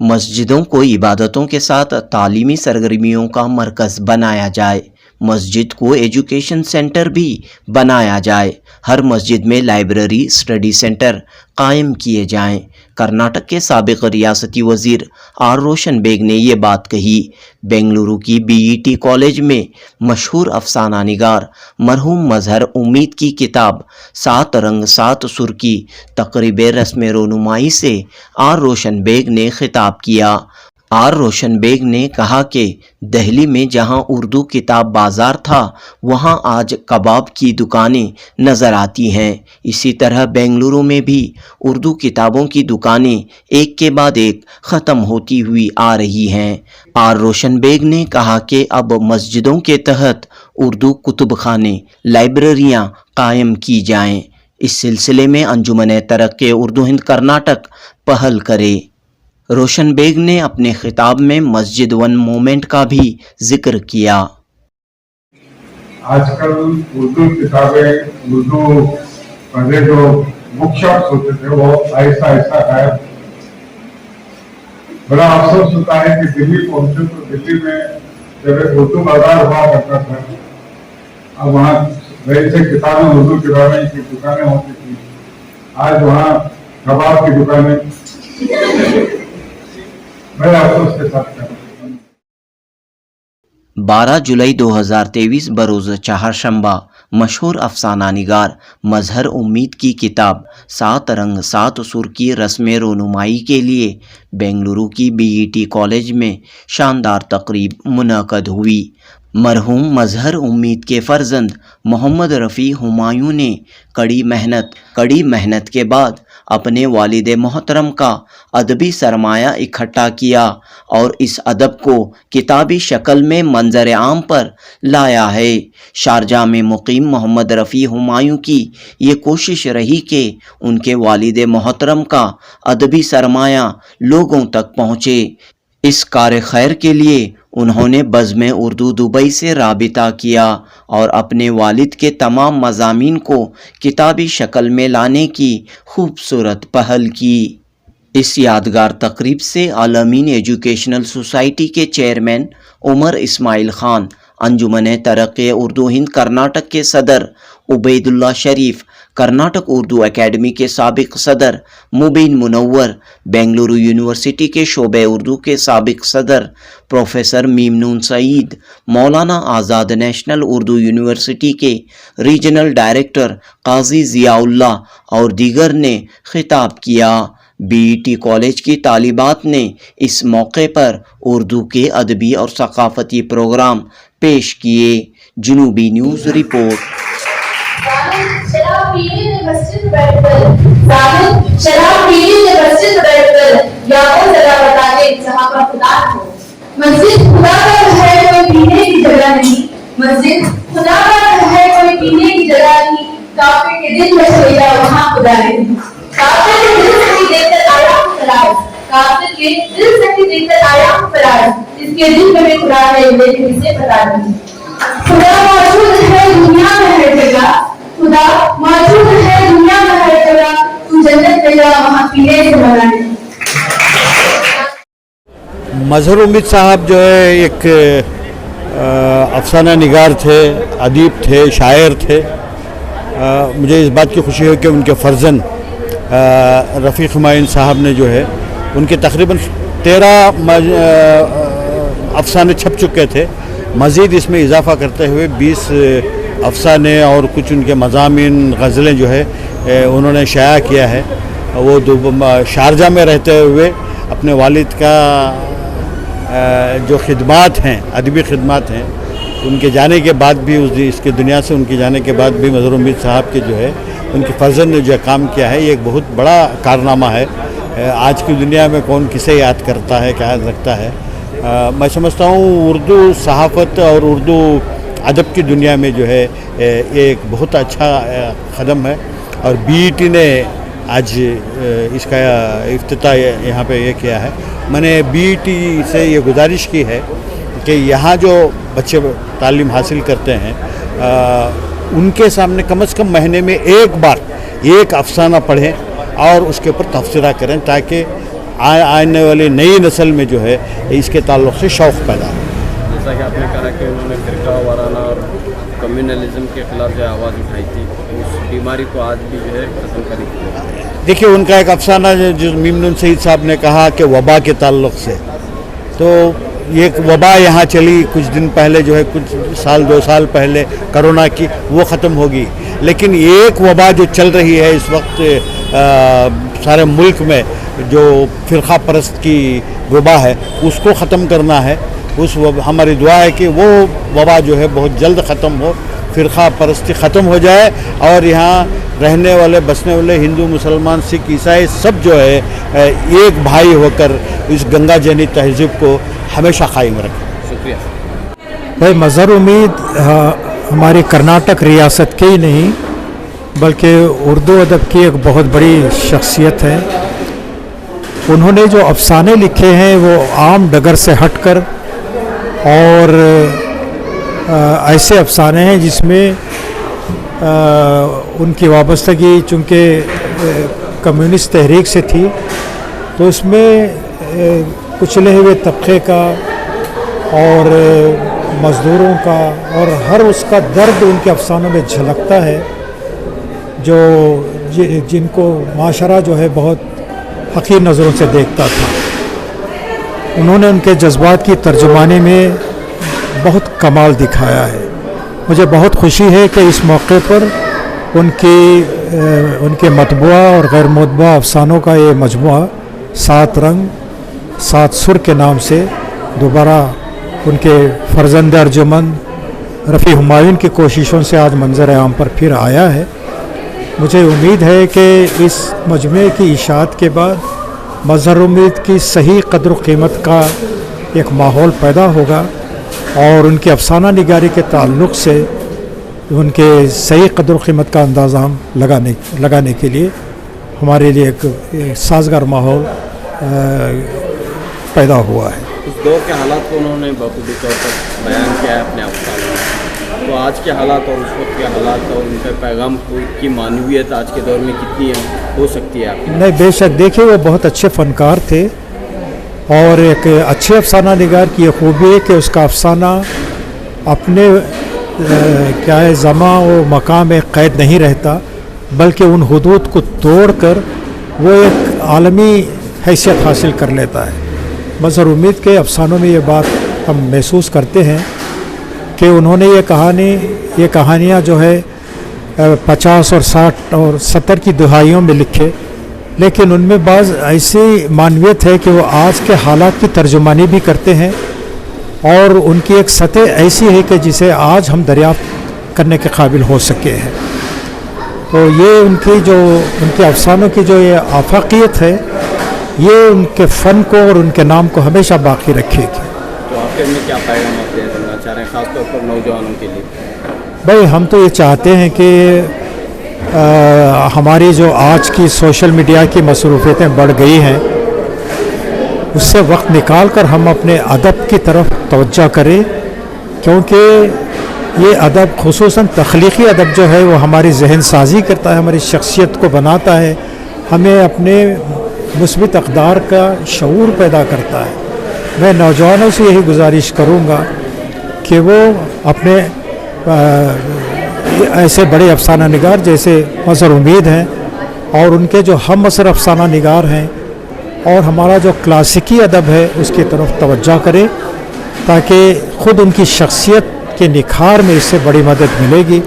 मस्जिदों को इबादतों के साथ तालीमी सरगर्मियों का मरकज़ बनाया जाए। मस्जिद को एजुकेशन सेंटर भी बनाया जाए। हर मस्जिद में लाइब्रेरी, स्टडी सेंटर कायम किए जाएं। कर्नाटक के साबिक़ रियासती वज़ीर आर रोशन बेग ने ये बात कही। बेंगलुरु की बीईटी कॉलेज में मशहूर अफसाना निगार मरहूम मजहर उम्मीद की किताब 7 रंग 7 सुर की तकरीब रस्म रोनुमाई से आर रोशन बेग ने खिताब किया। आर रोशन बेग ने कहा कि दिल्ली में जहां उर्दू किताब बाज़ार था, वहां आज कबाब की दुकानें नज़र आती हैं। इसी तरह बेंगलुरु में भी उर्दू किताबों की दुकानें एक के बाद एक ख़त्म होती हुई आ रही हैं। आर रोशन बेग ने कहा कि अब मस्जिदों के तहत उर्दू कुतुबखाने, लाइब्रेरियाँ कायम की जाएँ। इस सिलसिले में अंजुमन तरक्की उर्दू हिंद कर्नाटक पहल करे। रोशन बेग ने अपने खिताब में मस्जिद वन मूवमेंट का भी जिक्र किया। आजकल उर्दू किताबें, उर्दू पहले जो बुक शॉप्स होते थे वो ऐसा ऐसा गायब। बड़ा अफसोस होता है कि दिल्ली पहुंचे तो दिल्ली में जब एक उर्दू बाजार हुआ करता था, अब वहाँ नई से किताबें, उर्दू किताबें की दुकानें होती थी। आज वहाँ कबाब की दुकानें। 12 जुलाई 2023 बरोज़ चहारशंबा मशहूर अफसाना निगार मजहर उम्मीद की किताब 7 रंग 7 सुर की रस्म रोनुमाई के लिए बेंगलुरु की बीईटी कॉलेज में शानदार तकरीब मुनक़द हुई। मरहूम मजहर उम्मीद के फ़र्जंद मोहम्मद रफ़ी हुमायूं ने कड़ी मेहनत के बाद अपने वालिद मोहतरम का अदबी सरमाया इकट्ठा किया और इस अदब को किताबी शक्ल में मंजर आम पर लाया है। शारजा में मुकीम मोहम्मद रफ़ी हुमायूं की ये कोशिश रही कि उनके वालिद मोहतरम का अदबी सरमाया लोगों तक पहुँचे। इस कार खैर के लिए उन्होंने बज़्म उर्दू दुबई से राबिता किया और अपने वालिद के तमाम मज़ामीन को किताबी शक्ल में लाने की खूबसूरत पहल की। इस यादगार तकरीब से आलमीन एजुकेशनल सोसाइटी के चेयरमैन उमर इस्माइल ख़ान, अंजुमन तरक्की उर्दू हिंद कर्नाटक के सदर उबैदुल्ला शरीफ, कर्नाटक उर्दू एकेडमी के साबिक़ सदर मुबीन मुनव्वर, बेंगलुरु यूनिवर्सिटी के शोबे उर्दू के साबिक़ सदर प्रोफेसर मीमनून सईद, मौलाना आज़ाद नेशनल उर्दू यूनिवर्सिटी के रीजनल डायरेक्टर काजी ज़ियाउल्लाह और दीगर ने खिताब किया। बीईटी कॉलेज की तालिबात ने इस मौके पर उर्दू के अदबी और सकाफ़ती प्रोग्राम पेश किए। जुनूबी न्यूज़ रिपोर्ट। शराब पीने ने मस्जिद बैठकर या वो जगह बता दे जहाँ पर खुदा हो। मस्जिद खुदा का है, कोई पीने की जगह नहीं। मस्जिद खुदा का है, कोई पीने की जगह नहीं। काफिर के दिल में सोया वहाँ खुदा नहीं। काफिर के दिल से ही देखकर आया फराज। काफिर के दिल से ही देखकर आया फराज। इसके दिल में भी खुदा है, लेकिन इसे पता नहीं। खुदा मौजूद है दुनिया में हर जगह। खुदा मौजूद है दुनिया में हर जगह। तू जन्नत में जा, वहाँ पीने से मना नहीं। मजहर उम्मीद साहब जो है एक अफसाना निगार थे, अदीब थे, शायर थे। मुझे इस बात की खुशी है कि उनके फ़र्जन रफ़ी हुमायूं साहब ने जो है उनके तकरीबन 13 अफसाने छप चुके थे। मज़ीद इसमें इजाफ़ा करते हुए 20 अफसाने और कुछ उनके मज़ामीन, गज़लें जो है उन्होंने शाया किया है। वो शारजा में रहते हुए अपने वालिद का जो खिदमात हैं, अदबी खिदमात हैं, उनके जाने के बाद भी इसके दुनिया से उनके जाने के बाद भी मजहर उम्मीद साहब के जो है उनके फ़र्जन ने जो काम किया है, ये एक बहुत बड़ा कारनामा है। आज की दुनिया में कौन किसे याद करता है, क्या याद रखता है। मैं समझता हूँ उर्दू सहाफ़त और उर्दू अदब की दुनिया में जो है ये एक बहुत अच्छा कदम है। और बीईटी ने आज इसका इफ्तिताह यहाँ पे ये किया है। मैंने बीईटी से ये गुजारिश की है कि यहाँ जो बच्चे तालीम हासिल करते हैं उनके सामने कम से कम महीने में एक बार एक अफसाना पढ़ें और उसके ऊपर तफसीरा करें, ताकि आने वाली नई नस्ल में जो है इसके ताल्लुक़ से शौक़ पैदा हो। जैसा कि आपने कहा कि उन्होंने फ़िरका वाराना और कम्युनलिज्म के ख़िलाफ़ जो आवाज़ उठाई थी, उस बीमारी को आज भी जो है ख़त्म करी थी। देखिए, उनका एक अफसाना जो मीमनुन सईद साहब ने कहा कि वबा के ताल्लुक़ से, तो ये वबा यहाँ चली कुछ दिन पहले जो है, कुछ साल 2 साल पहले कोरोना की, वो ख़त्म होगी। लेकिन एक वबा जो चल रही है इस वक्त सारे मुल्क में, जो फ़िरका परस्त की वबा है, उसको ख़त्म करना है। हमारी दुआ है कि वो वबा जो है बहुत जल्द ख़त्म हो, फ़िरका परस्ती ख़त्म हो जाए और यहाँ रहने वाले बसने वाले हिंदू, मुसलमान, सिख, ईसाई सब जो है एक भाई होकर इस गंगा जनी तहज़ीब को हमेशा कायम रखें। शुक्रिया भाई। मज़हर उम्मीद हमारी कर्नाटक रियासत के ही नहीं बल्कि उर्दू अदब की एक बहुत बड़ी शख्सियत है। उन्होंने जो अफसाने लिखे हैं वो आम डगर से हटकर और ऐसे अफसाने हैं जिसमें उनकी वाबस्तगी चूँकि कम्युनिस्ट तहरीक से थी, तो उसमें कुचले हुए तबके का और मज़दूरों का और हर उसका दर्द उनके अफसानों में झलकता है, जो जिनको माशरा जो है बहुत हक़ीर नज़रों से देखता था। उन्होंने उनके जज्बात की तर्जुमानी में बहुत कमाल दिखाया है। मुझे बहुत खुशी है कि इस मौके पर उनके मतबूआ और गैर मतबूआ अफसानों का ये मजमुआ 7 रंग 7 सुर के नाम से दोबारा उनके फ़र्जंद अर्जुमन रफ़ी हुमायूं की कोशिशों से आज मंज़र आम पर फिर आया है। मुझे उम्मीद है कि इस मजमे की इशाअत के बाद मज़हर उम्मीद की सही कदर व कीमत का एक माहौल पैदा होगा और उनकी अफसाना निगारी के ताल्लुक़ से उनके सही कदर व कीमत का अंदाज़ा हम लगाने के लिए हमारे लिए एक साजगार माहौल पैदा हुआ है। उस दौर के हालात को उन्होंने बखूबी तौर पर बयान किया है अपने अफसानों में। तो आज के हालात और उस वक्त के हालात और उनका पैगाम की मानवीयत आज के दौर में कितनी हो सकती है आपकी? नहीं, बेशक। देखिए, वो बहुत अच्छे फ़नकार थे और एक अच्छे अफसाना निगार की यह खूबी है कि उसका अफसाना अपने क्या है ज़मा व मकाम में क़ैद नहीं रहता, बल्कि उन हुदूद को तोड़ कर वो एक आलमी हैसियत हासिल कर लेता है। मज़हर उम्मीद के अफसानों में ये बात हम महसूस करते हैं कि उन्होंने ये कहानियाँ जो है 50 और 60 और 70 की दहाइयों में लिखे, लेकिन उनमें बाज़ ऐसी मानवियत है कि वो आज के हालात की तर्जुमानी भी करते हैं और उनकी एक सतह ऐसी है कि जिसे आज हम दरियाफ़्त करने के काबिल हो सके हैं। तो ये उनके अफसानों की जो ये आफाकियत है, ये उनके फ़न को और उनके नाम को हमेशा बाकी रखेगी। तो आखिर में क्या पैगाम आप देना चाह रहे हैं, ख़ासतौर पर नौजवानों के लिए? भाई, हम तो ये चाहते हैं कि हमारी जो आज की सोशल मीडिया की मसरूफ़ियतें बढ़ गई हैं, उससे वक्त निकाल कर हम अपने अदब की तरफ तवज्जो करें, क्योंकि ये अदब खुसूसन तख्लीक़ी अदब जो है वो हमारी जहन साजी करता है, हमारी शख्सियत को बनाता है, हमें अपने मुस्बित अक़दार का शऊर पैदा करता है। मैं नौजवानों से यही गुजारिश करूँगा कि वो अपने ऐसे बड़े अफसाना निगार जैसे मज़हर उम्मीद हैं और उनके जो हम असर अफसाना निगार हैं और हमारा जो क्लासिकी अदब है उसकी तरफ तवज्जो करें, ताकि ख़ुद उनकी शख्सियत के निखार में इससे बड़ी मदद मिलेगी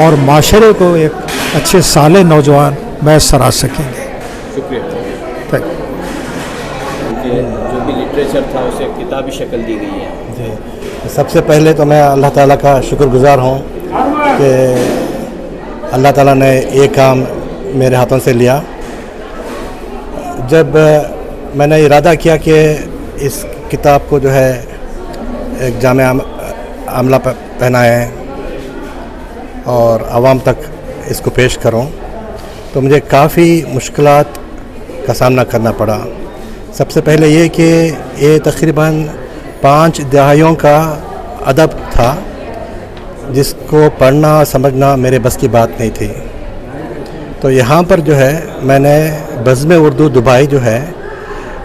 और माशरे को एक अच्छे साले नौजवान मैसर आ सकेंगे। शुक्रिया। Thank you. जो भी लिटरेचर था उसे किताबी शक्ल दी गई है। जी, सबसे पहले तो मैं अल्लाह ताला का शुक्रगुज़ार हूँ कि अल्लाह ताला ने ये काम मेरे हाथों से लिया। जब मैंने इरादा किया कि इस किताब को जो है एक जामे आमला पहनाएं और आवाम तक इसको पेश करूं, तो मुझे काफ़ी मुश्किलात का सामना करना पड़ा। सबसे पहले ये कि ये तकरीबन 5 दहाइयों का अदब था जिसको पढ़ना समझना मेरे बस की बात नहीं थी। तो यहाँ पर जो है मैंने बज़्म उर्दू दुबई जो है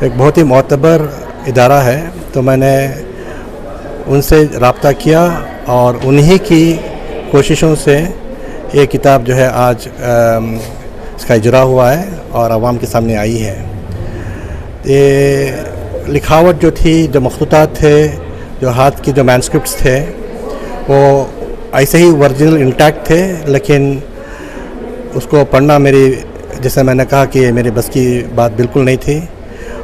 एक बहुत ही मोतबर इदारा है, तो मैंने उनसे रब्ता किया और उन्हीं की कोशिशों से ये किताब जो है आज इसका इजरा हुआ है और आवाम के सामने आई है। ये लिखावट जो थी, जो मखतूतात थे, जो हाथ की जो मैनस्क्रिप्ट्स थे, वो ऐसे ही ओरिजिनल इंटैक्ट थे, लेकिन उसको पढ़ना मेरी, जैसे मैंने कहा कि मेरी बस की बात बिल्कुल नहीं थी।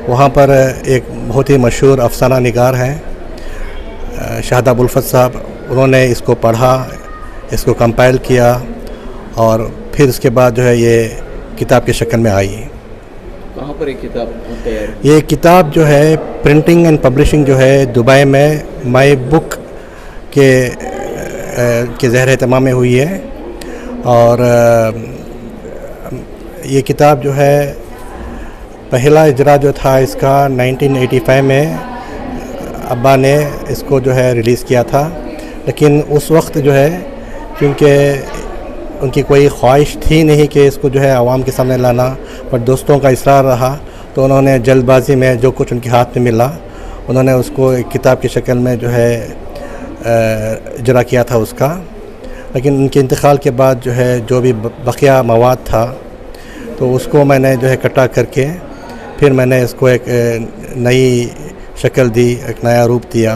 वहाँ पर एक बहुत ही मशहूर अफसाना निगार हैं शाहदाब उल्फत साहब, उन्होंने इसको पढ़ा, इसको कंपाइल किया और फिर उसके बाद जो है ये किताब की शक्ल में आई। कहाँ पर एक किताब तैयार? ये किताब जो है प्रिंटिंग एंड पब्लिशिंग जो है दुबई में माई बुक के ज़हर एहतमाम में हुई है। और ये किताब जो है पहला इजरा जो था इसका 1985 में अब्बा ने इसको जो है रिलीज़ किया था, लेकिन उस वक्त जो है क्योंकि उनकी कोई ख्वाहिश थी नहीं कि इसको जो है आवाम के सामने लाना, पर दोस्तों का इसरार रहा, तो उन्होंने जल्दबाजी में जो कुछ उनके हाथ में मिला उन्होंने उसको एक किताब की शक्ल में जो है इजरा किया था उसका। लेकिन उनके इंतकाल के बाद जो है जो भी बकिया मवाद था तो उसको मैंने जो है इकट्ठा करके फिर मैंने इसको एक नई शक्ल दी, एक नया रूप दिया।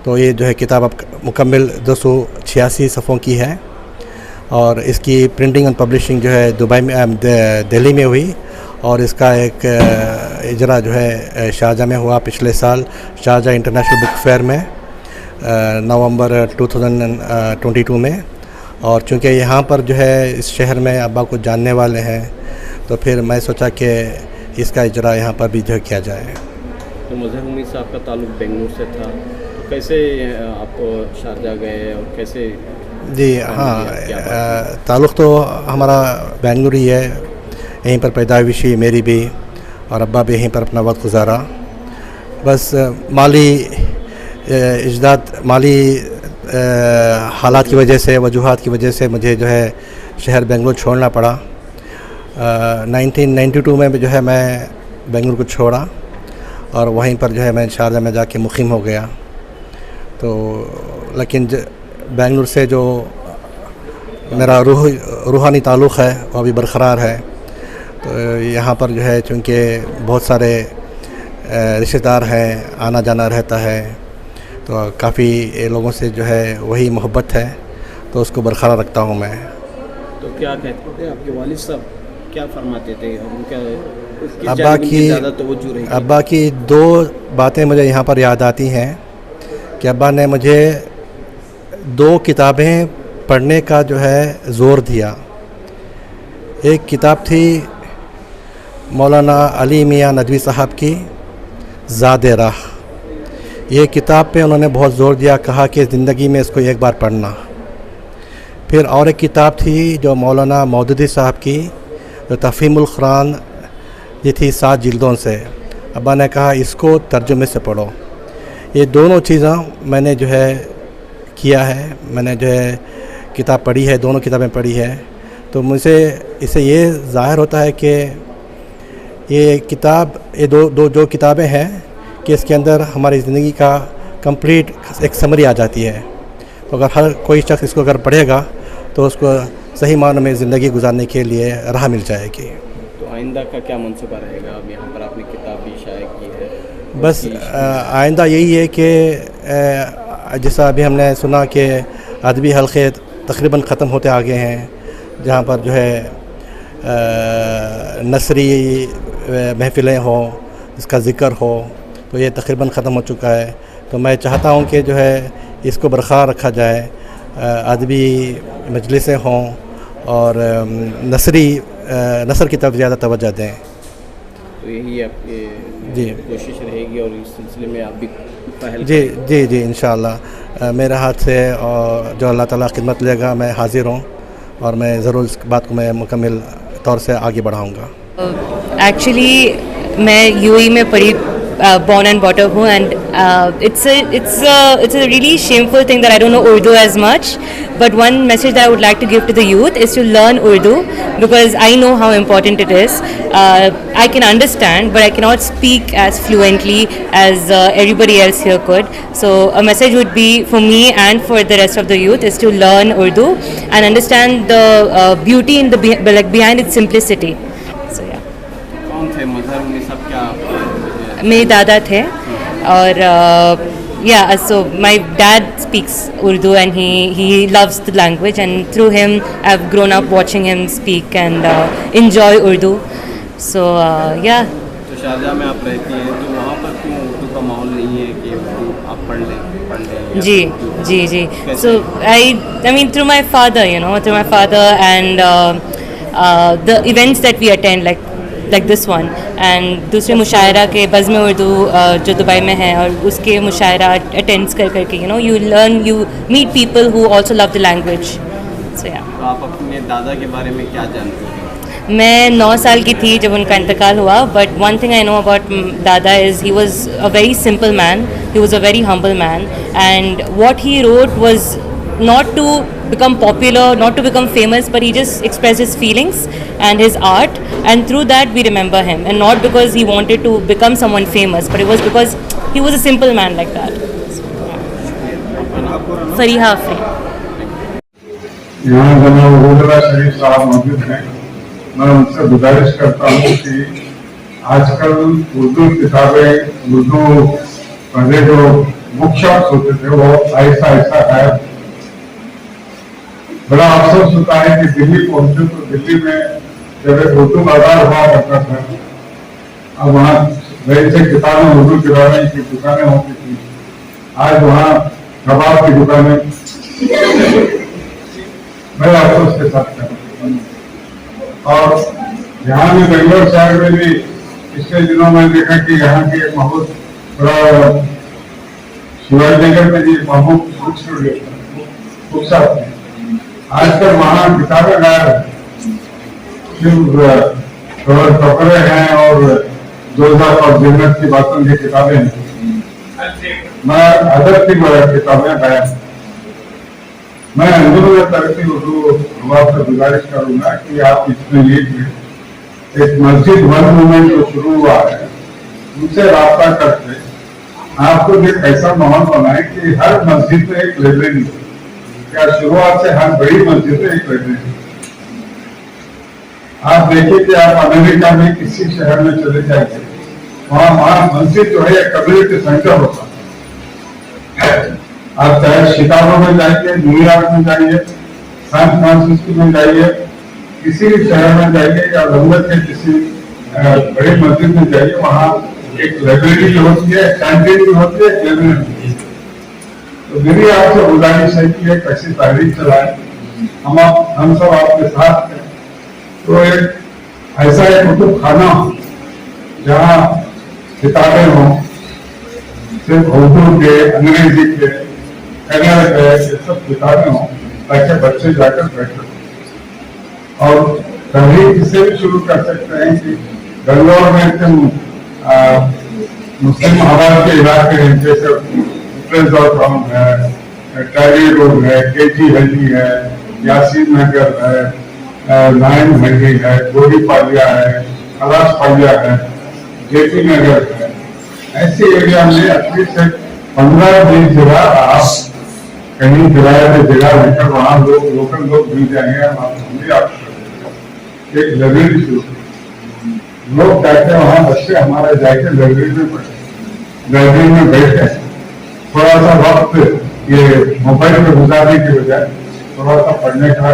तो ये जो है किताब अब मुकम्मल 286 सफ़ों की है और इसकी प्रिंटिंग एंड पब्लिशिंग जो है दुबई में, दिल्ली में हुई और इसका एक इजरा जो है शारजा में हुआ पिछले साल शारजा इंटरनेशनल बुक फेयर में नवंबर 2022 में। और चूँकि यहाँ पर जो है इस शहर में अब्बा को जानने वाले हैं तो फिर मैं सोचा कि इसका इजरा यहाँ पर भी जो है किया जाए। तो मज़हर उम्मीद साहब का ताल्लुक़ बेंगलुरु से था, तो कैसे आप शारजा गए और कैसे? जी हाँ, ताल्लुक़ तो हमारा बेंगलुरु ही है, यहीं पर पैदाइश हुई मेरी भी और अब्बा भी यहीं पर अपना वक्त गुजारा। बस माली माली हालात की वजह से, वजूहात की वजह से मुझे जो है शहर बेंगलुरु छोड़ना पड़ा। 1992 में जो है मैं बेंगलुरु को छोड़ा और वहीं पर जो है मैं शारजा में जाके मुकीम हो गया। तो लेकिन बेंगलुरु से जो मेरा रूहानी ताल्लुक़ है वो अभी बरक़रार है। तो यहाँ पर जो है चूँकि बहुत सारे रिश्तेदार हैं, आना जाना रहता है, तो काफ़ी लोगों से जो है वही मोहब्बत है, तो उसको बरक़रार रखता हूँ मैं। तो क्या कहते थे आपके वालिद साहब, क्या फरमाते थे और उनका अब्बा की दो बातें मुझे यहाँ पर याद आती हैं कि अब्बा ने मुझे 2 किताबें पढ़ने का जो है ज़ोर दिया। एक किताब थी मौलाना अली मियाँ नदवी साहब की ज़ादे राह। ये किताब पे उन्होंने बहुत ज़ोर दिया, कहा कि ज़िंदगी में इसको एक बार पढ़ना। फिर और एक किताब थी जो मौलाना मौदूदी साहब की, जो तफ़हीमुल कुरान ये थी 7 जिल्दों से। अब्बा ने कहा इसको तर्जुमे से पढ़ो। ये दोनों चीज़ें मैंने जो है किया है, मैंने जो है किताब पढ़ी है, दोनों किताबें पढ़ी है। तो मुझे इससे ये ज़ाहिर होता है कि ये किताब, ये दो जो किताबें हैं कि इसके अंदर हमारी ज़िंदगी का कंप्लीट एक समरी आ जाती है। तो अगर हर कोई शख्स इसको अगर पढ़ेगा तो उसको सही मानों में ज़िंदगी गुजारने के लिए राह मिल जाएगी। तो आइंदा का क्या मंसूबा रहेगा? अब यहाँ पर आपने किताब भी शाया की है, बस आइंदा यही है कि जैसा अभी हमने सुना कि अदबी हल्क़े तकरीबन ख़त्म होते आ गए हैं, जहाँ पर जो है नसरी महफ़िलें हों, इसका ज़िक्र हो, तो ये तकरीबन ख़त्म हो चुका है। तो मैं चाहता हूँ कि जो है इसको बरक़रार रखा जाए, अदबी मजलिसें हों और नसर की तरफ ज़्यादा तवज्जो दें। तो यही आपकी जी कोशिश रहेगी और इस सिलसिले में आप भी पहल जी जी जी इंशाअल्लाह मेरे हाथ से और जो अल्लाह ताला खिदमत लेगा मैं हाज़िर हूँ और मैं ज़रूर इस बात को मैं मुकम्मल तौर से आगे बढ़ाऊँगा। एक्चुअली मैं यूएई में born and brought up हूँ, and it's a really shameful thing that I don't know Urdu as much. But one message that I would like to give to the youth is to learn Urdu, because I know how important it is. I can understand, but I cannot speak as fluently as everybody else here could. So a message would be for me and for the rest of the youth is to learn Urdu and understand the beauty in the behind its simplicity. So yeah. कौन थे मजहर में सब क्या? मेरे दादा थे, और yeah, so my dad speaks Urdu and he loves the language, and through him I've grown up watching him speak and enjoy Urdu. So yeah. तो शारजाह में आप रहती हैं, तो वहाँ पर क्यों उर्दू का माहौल नहीं है कि उर्दू आप पढ़ लें या जी जी जी. कैसे? So I mean through my father, through my father, and the events that we attend like this one, and दूसरे मुशायरा के बज़्म उर्दू जो दुबई में है, और उसके मुशायरा अटेंड्स करके you learn, you meet people who also love the language. So yeah. तो आप अपने दादा के बारे में क्या जानती हैं? मैं 9 साल की थी जब उनका इंतकाल हुआ, but one thing I know about दादा is he was a very simple man, he was a very humble man, and what he wrote was not to become popular, not to become famous, but he just expressed his feelings and his art, and through that we remember him, and not because he wanted to become someone famous, but it was because he was a simple man like that. Fariha Afri. यहाँ जनाब रोजला शरीफ साहब मौजूद हैं, मैं उनसे गुजारिश करता हूँ कि आजकल उर्दू किताबें, उर्दू पहले जो बुक शॉप्स होते थे वो ऐसा है। बड़ा अफसोस होता है कि दिल्ली पहुंचे तो दिल्ली में जब एक उर्दू बाजार हुआ करता था, अब वहाँ वैसे किताबें, उर्दू किताबें की दुकानें होती थी, आज वहाँ कबाब की दुकानें बड़े अफसोस के साथ करते। और यहाँ भी बेंगलोर शहर में भी पिछले दिनों में देखा कि यहाँ की एक बहुत बड़ा शिवाजीनगर में भी महबूब बुक स्टूडियो बुक शॉप है, आजकल वहाँ किताबें गायब है, सिर्फ कपड़े हैं और जोधा और जन्नत की बातों की किताबें हैं, मैं अदब की किताबें गायब। मैं अंदरूनी तरक्की उर्दू अखबार से गुजारिश करूंगा कि आप इसमें लीजिए। एक मस्जिद वन मूवमेंट जो शुरू हुआ है, उनसे रास्ता करके आपको एक ऐसा माहौल बनाए कि हर मस्जिद में एक लाइब्रेरी हो। क्या शुरुआत से हर बड़ी मस्जिद में एक लाइब्रेरी। आप देखिए कि आप अमेरिका में किसी शहर में चले जाइए, वहाँ मस्जिद जो है कम्युनिटी सेंटर होता है। आप चाहे शिकागो में जाइए, न्यूयॉर्क में जाइए, सैन फ्रांसिस्को में जाइए, किसी भी शहर में जाइए या लंदन के किसी बड़ी मस्जिद में जाइए, वहाँ एक लाइब्रेरी भी होती है, कैंटीन भी होती है, एक लाइब्रेरी होती है। तो मेरी आपसे गुजारिश है कि एक ऐसी तहरीक चलाए, हम सब आपके साथ हैं। तो एक ऐसा एक कुतुब खाना हो जहाँ किताबें हों, सिर्फ उर्दू के, अंग्रेजी के, कन्नड़ के, ये सब किताबें हों, ताकि बच्चे जाकर बैठे। और तहरीक इससे भी शुरू कर सकते हैं कि बेंगलोर में मुस्लिम आबाद के इलाके हैं, जैसे टाउन है, टाइली रोड है, केजी हल्दी है, यासीन नगर है, नाइन हल्दी है, गोरी पालिया है, खलास पालिया है, जेपी नगर है। ऐसे एरिया में अपनी से 15-20 जगह आप कहीं किराए पे जगह लेकर वहाँ लोकल लोग मिल जाएंगे, एक लाइब्रेरी शुरू। लोग कहते हैं वहाँ बच्चे हमारे जाके लाइब्रेरी में पढ़े, लाइब्रेरी में बैठे, थोड़ा सा वक्त ये मोबाइल में गुजारने की बजाय थोड़ा सा पढ़ने का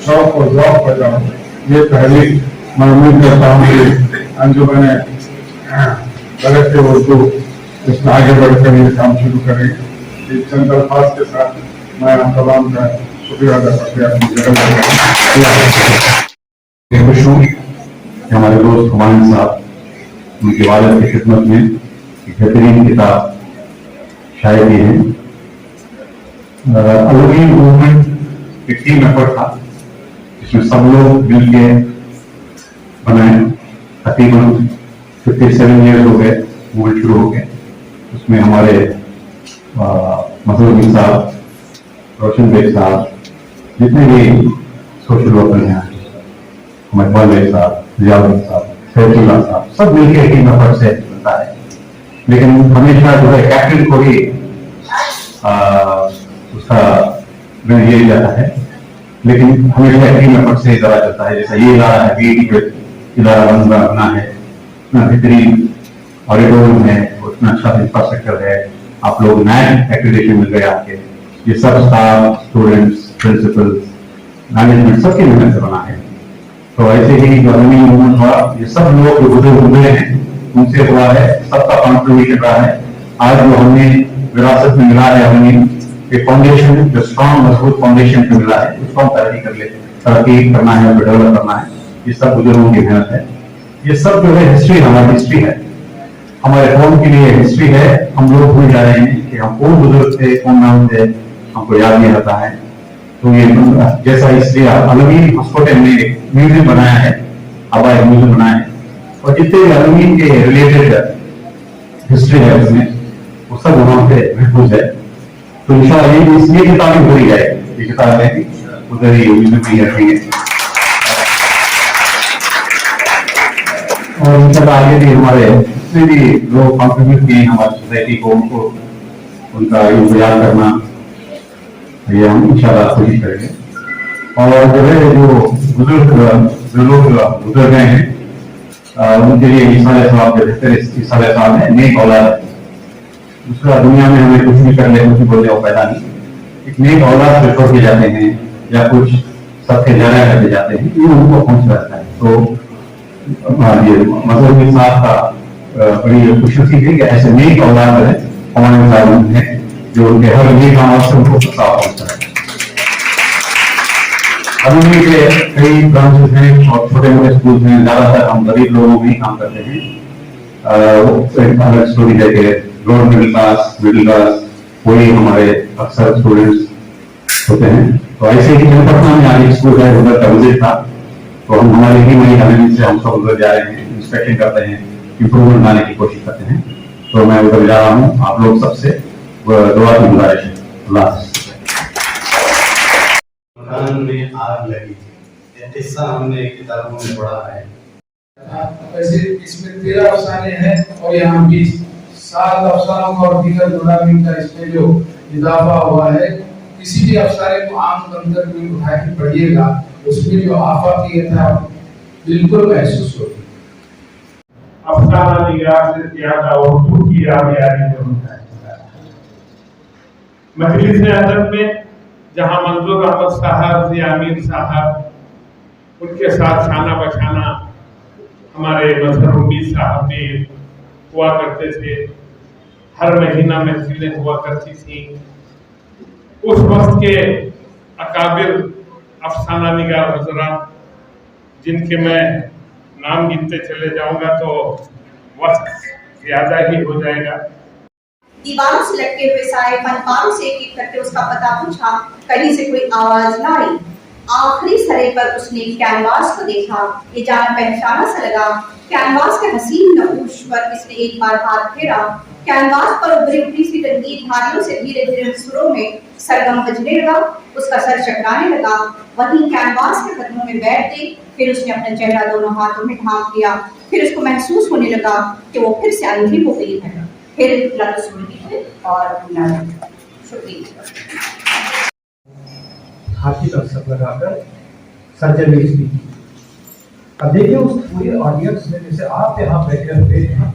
शौक और जौक पैदा हो। ये पहली मैं उम्मीद करता हूँ कि अंजुमन गलत के उर्दू इसमें आगे बढ़कर ये काम शुरू करेंगे। इस चंद अल्फाज के साथ मैं आप तमाम का शुक्रिया अदा करते खुश हूँ कि हमारे दोस्त हुमायूं साहब उनके वालिद की खिदमत में एक बेहतरीन किताब शाये की है। अलवी मूवमेंट एक टीम एफर्ट था, जिसमें सब लोग मिलके बनाए। तकरीबन 57 ईयर्स हो गए मूवमेंट शुरू हो गए। उसमें हमारे मसरूर साहब, रोशन बेग साहब, जितने भी सोशल वर्कर हैं, हमारे इकबाल बेग साहब, जियाउद्दीन साहब, सैफुल्लाह साहब, सब मिलकर टीम एफर्ट से बनता है। लेकिन हमेशा जो है कैप्टन को ही उसका ऋण ये जाता है, लेकिन हमेशा टीम एफर्ट से इदारा चलता है। जैसा ये इदारा है, बीईडी इदारा बना है, उतना बेहतरीन ऑडिटोरियम है, उतना अच्छा इंफ्रास्ट्रक्चर है, आप लोग नैक एक्रेडिटेशन मिल गए आपके, ये सब स्टाफ, स्टूडेंट्स, प्रिंसिपल्स, मैनेजमेंट सबकी मेहनत से बना है। तो ऐसे ही जो अलमी मूवमेंट हुआ, ये सब लोग जो गुजर हुए हैं उनसे हुआ है, सबका कॉन्ट्रीब्यूशन रहा है। आज जो हमने विरासत में मिला है, हमें एक फाउंडेशन जो स्ट्रॉन्ग मजबूत फाउंडेशन पे मिला है, उसको हम तरक्की करना है, डेवलप करना है, ये सब बुजुर्गों की मेहनत है। ये सब जो है हिस्ट्री, हमारी हिस्ट्री है, हमारे कौम के लिए हिस्ट्री है। हम लोग भूल जा रहे हैं कि हम कौन बुजुर्ग थे, कौन नाम थे, हमको याद नहीं रहता है। तो ये जैसा इसलिए अलमीन हॉस्पिटल में एक म्यूजियम बनाया है, आबा एक म्यूजियम बनाया है, और जितने भी अलमीन के रिलेटेड हिस्ट्री है उसमें, वो सब वहां पे महफूज है। तो इंशाअल्लाह इसलिए किताबें भूली जाएगी, ये किताबें उधर ही म्यूजियम में रखेंगे, और इंशाअल्लाह आगे भी हमारे जितने भी लोग कॉन्ट्रीब्यूट किए हमारी सोसाइटी को, उनको उनका इंतजार करना, ये हम इंशाअल्लाह कोशिश करेंगे। और जो है जो लोग गुजर गए हैं, उनके लिए ईसाले साहब के बेहतर ईसाले साहब है, नेक औलाद है। दूसरा, दुनिया में हमें कुछ भी कर ले, कुछ भी बोलने को पैदा नहीं, एक नेक औलाद जो छोड़ के जाते हैं या कुछ सबके जरा करके जाते हैं, ये उनको पहुंच जाता है। तो ये मजहबी साहब का बड़ी खुशी है कि ऐसे नेक औलाद है हमारे साथ हैं, जो उनके हर नेक काम से उनको साफ होता है। अलमी के कई ब्रांचेस हैं और छोटे मोटे स्कूल हैं, ज्यादातर हम गरीब लोगों में ही काम करते हैं। एक अलग स्टोरी है कि लोअर मिडिल क्लास कोई हमारे अक्सर स्टूडेंट्स होते हैं। तो ऐसे ही पटना में आज स्कूल है, उधर का विजिट था, तो हम हमारे ही वही अलमी से हम सब उधर जा रहे हैं, इंस्पेक्शन करते हैं, इम्प्रूवमेंट लाने की कोशिश करते हैं। तो मैं उधर जा रहा हूँ, आप लोग सबसे दुआ की गुजारिश है। अल्लाह मकान में आग लगी, यह किस्सा हमने किताबों में पढ़ा है। वैसे इसमें 13 अफसाने हैं और यहाँ 7 अफसानों का और दीगर जुड़ामी का इसमें जो इजाफा हुआ है। किसी भी अफसाने को आम बंदर में उठा के पढ़िएगा, उसमें जो आफाकियत है बिल्कुल महसूस होगी। अफसाना निगाह से ज्यादा उर्दू की यादगारी में होता है। मजलिस अदब में जहाँ मंजूर अहमद साहब, ज़ियामीर साहब, उनके साथ शाना बशाना हमारे मजहर उम्मीद साहब भी हुआ करते थे, हर महीना महफिलें हुआ करती थी। उस वक्त के अकाबिर अफसाना निगार हज़रात, जिनके मैं नाम गिनते चले जाऊंगा तो वक्त ज्यादा ही हो जाएगा। दीवारों से लटके हुए सारे फनकारों से एक-एक करके उसका पता पूछा, कहीं से कोई आवाज ना आई। आखिरी सरे पर उसने कैनवास को देखा, ये जाना पहचाना सा लगा। कैनवास के हसीन नकूश पर इसने एक बार हाथ फेरा, कैनवास पर उभरी उभरी सी रंगीन धारियों से धीरे धीरे सुरों में सरगम बजने लगा। उसका सर चकराने लगा, वहीं कैनवास के कदमों में बैठ गई। फिर उसने अपना चेहरा दोनों हाथों में ढांप लिया। फिर उसको महसूस होने लगा कि वो फिर से अंधी हो गई है। फिर लफ्ज़ सुनती है और शुक्रिया। हाथी का सब लगाकर सर्जरी की। अब देखिए उस पूरे ऑडियंस में, जैसे आप यहाँ बैठे हुए हैं,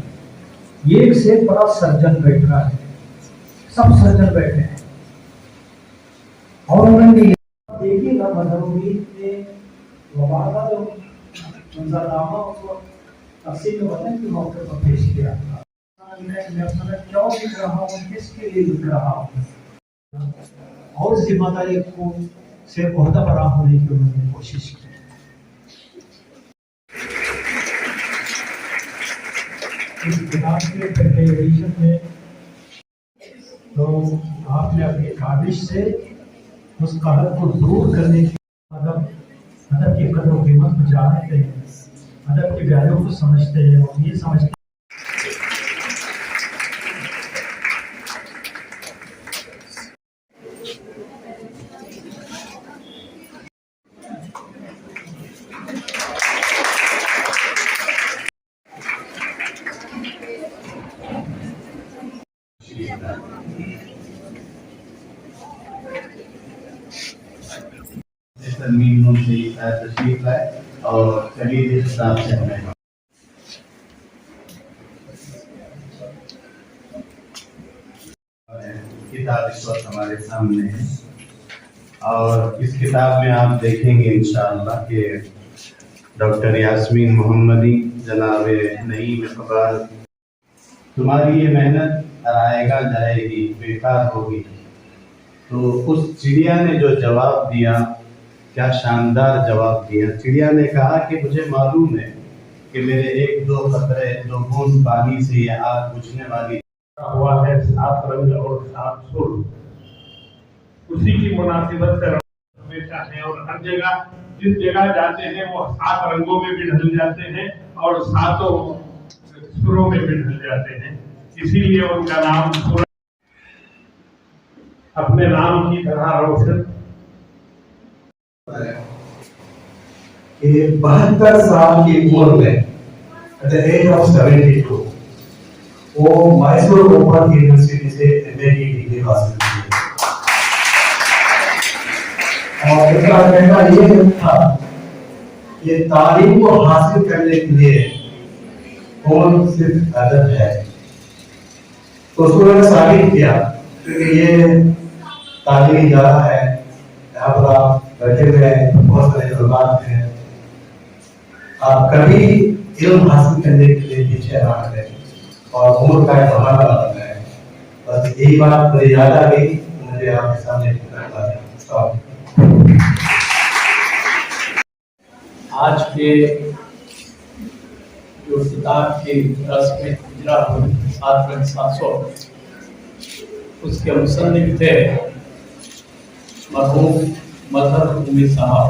ये एक से बड़ा सर्जन बैठा है, सब सर्जन बैठे हैं, और उन्होंने देखिएगा मजहबी ने वबा का जो मंजरनामा उसको तफसील में वतन के मौके पर पेश किया। मैं क्यों लिख रहा हूँ, किसके लिए लिख रहा हूँ, और जिम्मेदारी को से ओहदा बड़ा होने की उन्होंने कोशिश की। इस किताब के प्रिपरेशन में तो आपने अपनी काबिश से उस कहत को दूर करने की अदब की कदर और कीमत को जानते हैं, अदब के वैल्यू को समझते हैं और ये समझते हैं तरमीम से तशरीफ लाए और चलिए इस हिसाब से हमें किताब इस वक्त हमारे सामने है और इस किताब में आप देखेंगे इंशाअल्लाह कि डॉक्टर यास्मीन मोहम्मदी जनाब नईम इकबाल, तुम्हारी ये मेहनत आएगा जाएगी, बेकार होगी। तो उस चिड़िया ने जो जवाब दिया, क्या शानदार जवाब दिया। चिड़िया ने कहा कि मुझे मालूम है कि मेरे एक दो कतरे, दो बूंद पानी से ये आग बुझने वाली हुआ है। 7 रंग और 7 सुर उसी की मुनासिबत से हमेशा है और हर जगह जिस जगह जाते हैं वो 7 रंगों में भी ढल जाते हैं और 7 सुरों में भी ढल जाते हैं। इसीलिए उनका नाम सुर अपने नाम की तरह रोशन। 72 साल की उम्र में एट द एज ऑफ 72 वो मैसूर ओपन यूनिवर्सिटी से एमए की डिग्री हासिल की और उनका कहना ये था ये तालीम को हासिल करने के लिए कौन सिर्फ अदब है। तो उसको मैंने साबित किया क्योंकि ये तालीमी इदारा है, यहाँ पर आप बैठे हुए हैं, बहुत सारे तलबात हैं, आप कभी इल्म हासिल करने के लिए पीछे ना हटें और उम्र का बहाना ना बनाएं। बस यही बात मुझे याद आ गई, मुझे आपके सामने रखना है। आज के जो किताब की रस्म इजरा हुई 7 रंग 7 सुर, उसके मुसन्निफ थे मरहूम मजहर उम्मी साहब।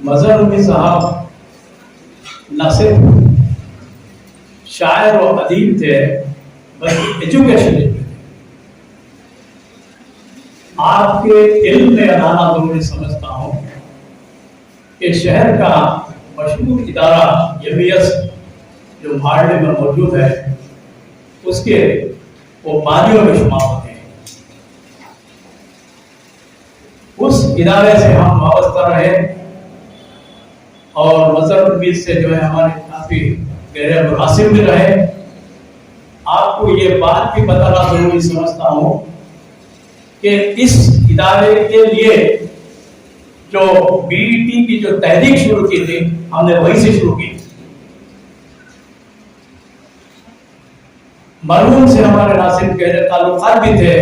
मजहर उम्मी साहब न सिर्फ शायर और अदीब थे बल्कि एजुकेशन आपके इल्म में अदाना जरूरी समझता हूँ कि शहर का मशहूर इदारा यमीयस जो मारले में मौजूद है उसके वो बानियों में शुमार होते हैं। उस इदारे से हम वाबस्ता रहे और मजहर उम्मीद से जो है हमारे काफी गहरे मुनासिब में रहे। आपको ये बात भी बताना जरूरी समझता हूँ कि इस इदारे के लिए जो बीईटी की जो तहरीक शुरू की थी हमने वहीं से शुरू की। मरहूम से हमारे नासिब गहरे ताल्लुकात भी थे,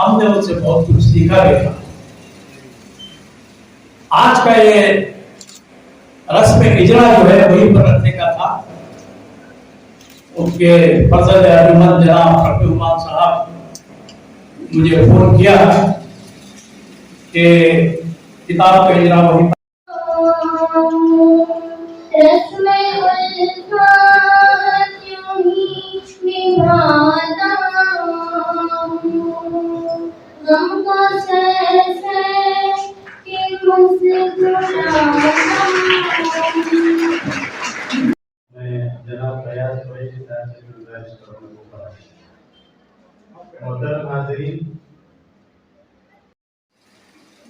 हमने उनसे बहुत कुछ सीखा भी था। आज का ये रस्म इजरा जो है वहीं पर रखने का था। उनके फजल अभिमत जनाब रफी उमान साहब मुझे फोन किया कि किताब का इजरा वहीं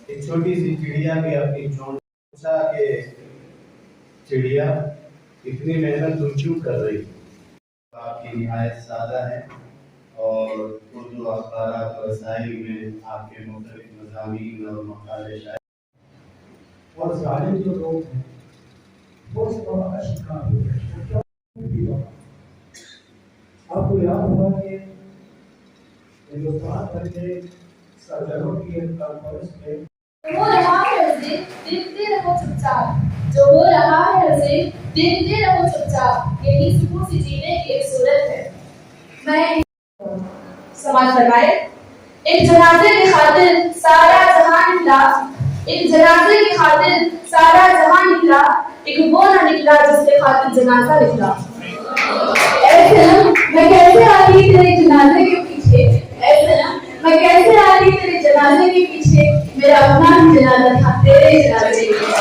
एक छोटी सी चिड़िया भी अपनी चोंच पूछा कि चिड़िया इतनी मेहनत तुम क्यों कर रही। आपकी निहायत सादा है और उर्दू अखबारात और रसाइल में आपके मुख्तलिफ मज़ामीन और मकाले शायद और जालिम जो लोग हैं वो इसका शिकार हुए हैं। आपको याद होगा कि हिंदुस्तान भर के सरदारों की एक कॉन्फ्रेंस में हो रहा है उसे देखते रहो चुपचाप, जो हो रहा है उसे देखते रहो चुपचाप, यही सुकून से जीने की एक सूरत है। मैं समाज फरमाए, एक जनाजे की खातिर सारा जहां निकला, एक जनाजे की खातिर सारा जहां निकला, एक वो ना निकला जिसके खातिर जनाजा निकला। ऐसे मैं कैसे आ रही तेरे जनाजे के पीछे, ऐसे मैं कैसे आ रही तेरे जनाजे के पीछे, मेरा अपना भी जनाजा था तेरे जनाजे के।